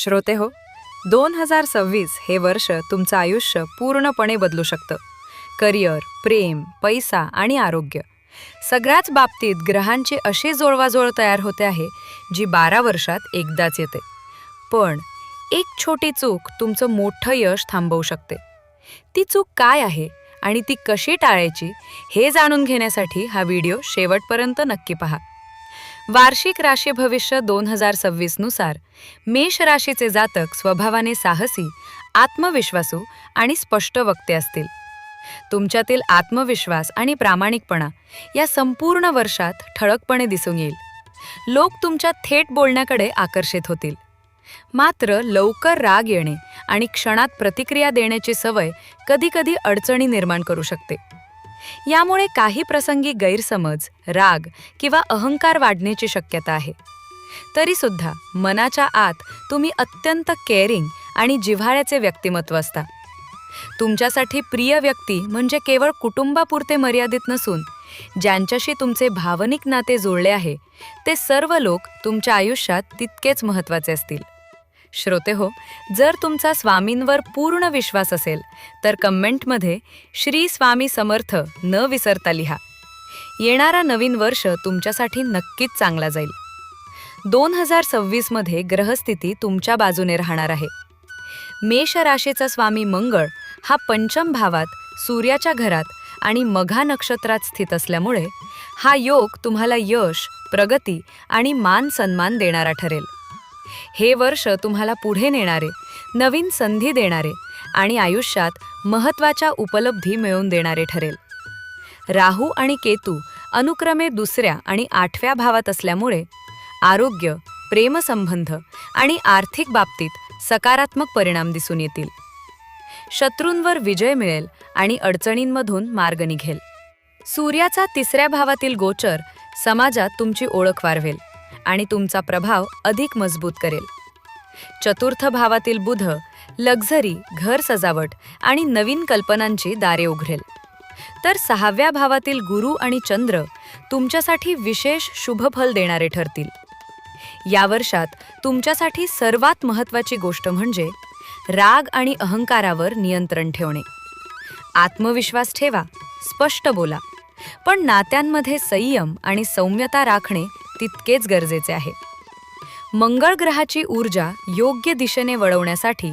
श्रोते हो, 2026 हे वर्ष तुमचं आयुष्य पूर्णपणे बदलू शकतं. करिअर, प्रेम, पैसा आणि आरोग्य सगळ्याच बाबतीत ग्रहांची अशी जुळवाजुळव तयार होते आहे जी 12 वर्षात एकदाच येते. पण एक छोटी चूक तुमचं मोठं यश थांबवू शकते. ती चूक काय आहे आणि ती कशी टाळायची हे जाणून घेण्यासाठी हा व्हिडिओ शेवटपर्यंत नक्की पहा. वार्षिक राशी भविष्य 2026 नुसार मेष राशीचे जातक स्वभावाने साहसी, आत्मविश्वासू आणि स्पष्ट वक्ते असतील. तुमच्यातील आत्मविश्वास आणि प्रामाणिकपणा या संपूर्ण वर्षात ठळकपणे दिसून येईल. लोक तुमच्या थेट बोलण्याकडे आकर्षित होतील. मात्र लवकर राग येणे आणि क्षणात प्रतिक्रिया देण्याची सवय कधीकधी अडचणी निर्माण करू शकते. यामुळे काही प्रसंगी गैरसमज, राग किंवा अहंकार वाढण्याची शक्यता आहे. तरीसुद्धा मनाच्या आत तुम्ही अत्यंत केअरिंग आणि जिव्हाळ्याचे व्यक्तिमत्व असता. तुमच्यासाठी प्रिय व्यक्ती म्हणजे केवळ कुटुंबापुरते मर्यादित नसून ज्यांच्याशी तुमचे भावनिक नाते जुळले आहे ते सर्व लोक तुमच्या आयुष्यात तितकेच महत्त्वाचे असतील. श्रोते हो, जर तुमचा स्वामींवर पूर्ण विश्वास असेल तर कमेंटमध्ये श्री स्वामी समर्थ न विसरता लिहा. येणारा नवीन वर्ष तुमच्यासाठी नक्कीच चांगला जाईल. 2026 मध्ये ग्रहस्थिती तुमच्या बाजूने राहणार आहे. मेष राशीचा स्वामी मंगळ हा पंचम भावात सूर्याच्या घरात आणि मघा नक्षत्रात स्थित असल्यामुळे हा योग तुम्हाला यश, प्रगती आणि मान सन्मान देणारा ठरेल. हे वर्ष तुम्हाला पुढे नेणारे, नवीन संधी देणारे आणि आयुष्यात महत्त्वाच्या उपलब्धी मिळवून देणारे ठरेल. राहू आणि केतू अनुक्रमे 2ऱ्या आणि 8व्या भावात असल्यामुळे आरोग्य, प्रेमसंबंध आणि आर्थिक बाबतीत सकारात्मक परिणाम दिसून येतील. शत्रूंवर विजय मिळेल आणि अडचणींमधून मार्ग निघेल. सूर्याचा 3ऱ्या भावातील गोचर समाजात तुमची ओळख वाढवेल आणि तुमचा प्रभाव अधिक मजबूत करेल. 4थ भावातील बुध लक्झरी, घर सजावट आणि नवीन कल्पनांची दारे उघडेल. तर 6व्या भावातील गुरु आणि चंद्र तुमच्यासाठी विशेष शुभफल देणारे ठरतील. या वर्षात तुमच्यासाठी सर्वात महत्त्वाची गोष्ट म्हणजे राग आणि अहंकारावर नियंत्रण ठेवणे. आत्मविश्वास ठेवा, स्पष्ट बोला, पण नात्यांमध्ये संयम आणि सौम्यता राखणे तितकेच गरजेचे आहे. मंगळ ग्रहाची ऊर्जा योग्य दिशेने वळवण्यासाठी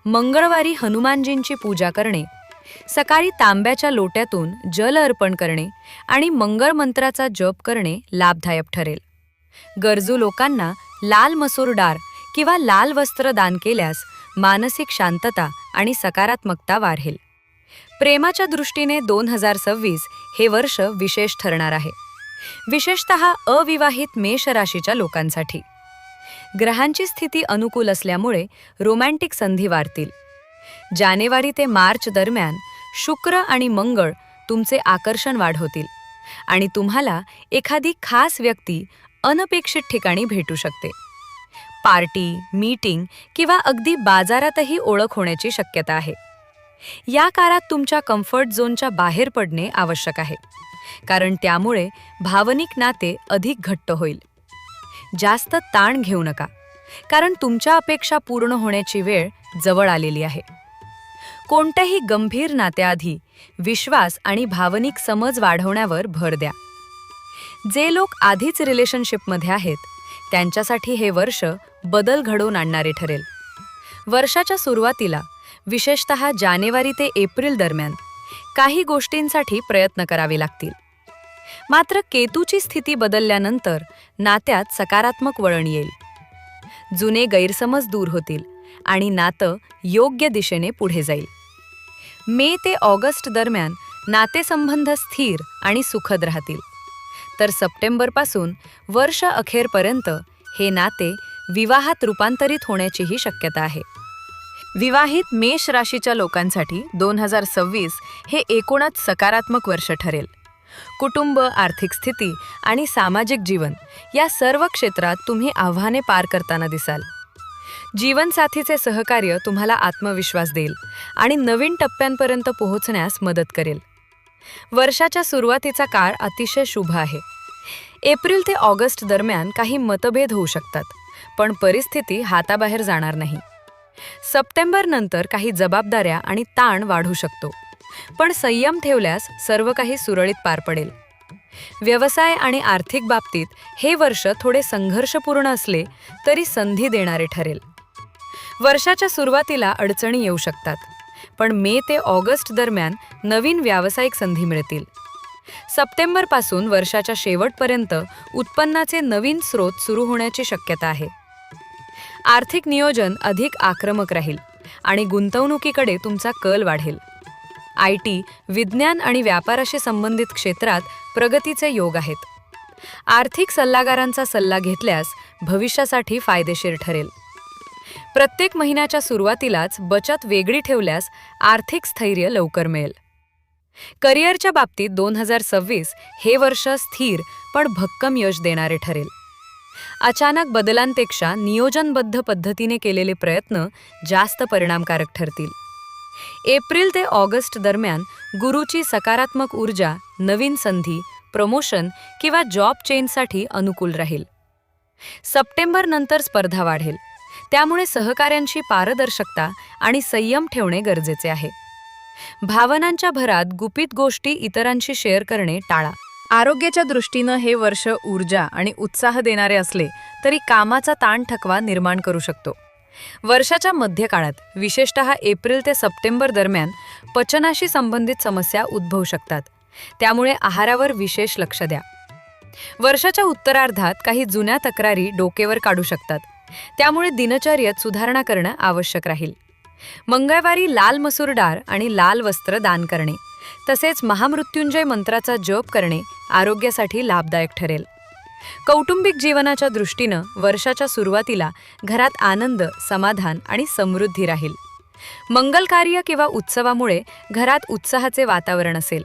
मंगळवारी हनुमानजींची पूजा करणे, सकाळी तांब्याच्या लोट्यातून जल अर्पण करणे आणि मंगळ मंत्राचा जप करणे लाभदायक ठरेल. गरजू लोकांना लाल मसूर डाळ किंवा लाल वस्त्र दान केल्यास मानसिक शांतता आणि सकारात्मकता वाढेल. प्रेमाच्या दृष्टीने 2026 हे वर्ष विशेष ठरणार आहे, विशेषतः अविवाहित मेष राशीच्या लोकांसाठी. ग्रहांची स्थिती अनुकूल असल्यामुळे रोमॅन्टिक संधी वाढतील. जानेवारी ते मार्च दरम्यान शुक्र आणि मंगळ तुमचे आकर्षण वाढवतील आणि तुम्हाला एखादी खास व्यक्ती अनपेक्षित ठिकाणी भेटू शकते. पार्टी, मीटिंग किंवा अगदी बाजारातही ओळख होण्याची शक्यता आहे. या काळात तुमच्या कम्फर्ट झोनच्या बाहेर पडणे आवश्यक आहे, कारण त्यामुळे भावनिक नाते अधिक घट्ट होईल. जास्त ताण घेऊ नका, कारण तुमच्या अपेक्षा पूर्ण होण्याची वेळ जवळ आलेली आहे. कोणत्याही गंभीर नात्याआधी विश्वास आणि भावनिक समज वाढवण्यावर भर द्या. जे लोक आधीच रिलेशनशिपमध्ये आहेत त्यांच्यासाठी हे वर्ष बदल घडवून आणणारे ठरेल. वर्षाच्या सुरुवातीला, विशेषतः जानेवारी ते एप्रिल दरम्यान काही गोष्टींसाठी प्रयत्न करावे लागतील. मात्र केतूची स्थिती बदलल्यानंतर नात्यात सकारात्मक वळण येईल. जुने गैरसमज दूर होतील आणि नातं योग्य दिशेने पुढे जाईल. मे ते ऑगस्ट दरम्यान नातेसंबंध स्थिर आणि सुखद राहतील. तर सप्टेंबरपासून वर्ष अखेरपर्यंत हे नाते विवाहात रूपांतरित होण्याचीही शक्यता आहे. विवाहित मेष राशीच्या लोकांसाठी 2026 हे एकूणच सकारात्मक वर्ष ठरेल. कुटुंब, आर्थिक स्थिती आणि सामाजिक जीवन या सर्व क्षेत्रात तुम्ही आव्हाने पार करताना दिसाल. जीवनसाथीचे सहकार्य तुम्हाला आत्मविश्वास देईल आणि नवीन टप्प्यांपर्यंत पोहोचण्यास मदत करेल. वर्षाच्या सुरुवातीचा काळ अतिशय शुभ आहे. एप्रिल ते ऑगस्ट दरम्यान काही मतभेद होऊ शकतात, पण परिस्थिती हाताबाहेर जाणार नाही. सप्टेंबर नंतर काही जबाबदाऱ्या आणि ताण वाढू शकतो, पण संयम ठेवल्यास सर्व काही सुरळीत पार पडेल. व्यवसाय आणि आर्थिक बाबतीत हे वर्ष थोडे संघर्षपूर्ण असले तरी संधी देणारे ठरेल. वर्षाच्या सुरुवातीला अडचणी येऊ शकतात, पण मे ते ऑगस्ट दरम्यान नवीन व्यावसायिक संधी मिळतील. सप्टेंबरपासून वर्षाच्या शेवटपर्यंत उत्पन्नाचे नवीन स्रोत सुरू होण्याची शक्यता आहे. आर्थिक नियोजन अधिक आक्रमक राहील आणि गुंतवणुकीकडे तुमचा कल वाढेल. IT, विज्ञान आणि व्यापाराशी संबंधित क्षेत्रात प्रगतीचे योग आहेत. आर्थिक सल्लागारांचा सल्ला घेतल्यास भविष्यासाठी फायदेशीर ठरेल. प्रत्येक महिन्याच्या सुरुवातीलाच बचत वेगळी ठेवल्यास आर्थिक स्थैर्य लवकर मिळेल. करिअरच्या बाबतीत 2026 हे वर्ष स्थिर पण भक्कम यश देणारे ठरेल. अचानक बदलांपेक्षा नियोजनबद्ध पद्धतीने केलेले प्रयत्न जास्त परिणामकारक ठरतील. एप्रिल ते ऑगस्ट दरम्यान गुरूची सकारात्मक ऊर्जा नवीन संधी, प्रमोशन किंवा जॉब चेंजसाठी अनुकूल राहील. सप्टेंबर नंतर स्पर्धा वाढेल, त्यामुळे सहकाऱ्यांशी पारदर्शकता आणि संयम ठेवणे गरजेचे आहे. भावनांच्या भरात गुपित गोष्टी इतरांशी शेअर करणे टाळा. आरोग्याच्या दृष्टीनं हे वर्ष ऊर्जा आणि उत्साह देणारे असले तरी कामाचा ताण थकवा निर्माण करू शकतो. वर्षाच्या मध्यकाळात, विशेषतः एप्रिल ते सप्टेंबर दरम्यान पचनाशी संबंधित समस्या उद्भवू शकतात, त्यामुळे आहारावर विशेष लक्ष द्या. वर्षाच्या उत्तरार्धात काही जुन्या तक्रारी डोकेवर काढू शकतात, त्यामुळे दिनचर्येत सुधारणा करणं आवश्यक राहील. मंगळवारी लाल मसूर डाळ आणि लाल वस्त्र दान करणे तसेच महामृत्युंजय मंत्राचा जप करणे आरोग्यासाठी लाभदायक ठरेल. कौटुंबिक जीवनाच्या दृष्टीनं वर्षाच्या सुरुवातीला घरात आनंद, समाधान आणि समृद्धी राहील. मंगल कार्य किंवा उत्सवामुळे घरात उत्साहाचे वातावरण असेल.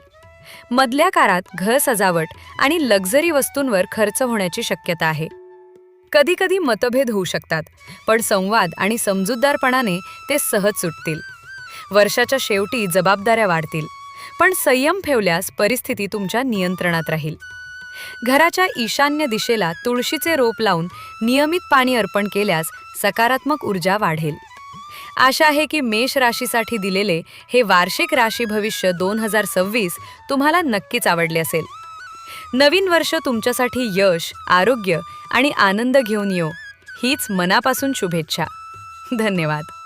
मधल्या काळात घर सजावट आणि लक्झरी वस्तूंवर खर्च होण्याची शक्यता आहे. कधीकधी मतभेद होऊ शकतात, पण संवाद आणि समजूतदारपणाने ते सहज सुटतील. वर्षाच्या शेवटी जबाबदाऱ्या वाढतील, पण संयम ठेवल्यास परिस्थिती तुमच्या नियंत्रणात राहील. घराच्या ईशान्य दिशेला तुळशीचे रोप लावून नियमित पाणी अर्पण केल्यास सकारात्मक ऊर्जा वाढेल. आशा आहे की मेष राशीसाठी दिलेले हे वार्षिक राशी भविष्य 2026 तुम्हाला नक्कीच आवडले असेल. नवीन वर्ष तुमच्यासाठी यश, आरोग्य आणि आनंद घेऊन येऊ हीच मनापासून शुभेच्छा. धन्यवाद.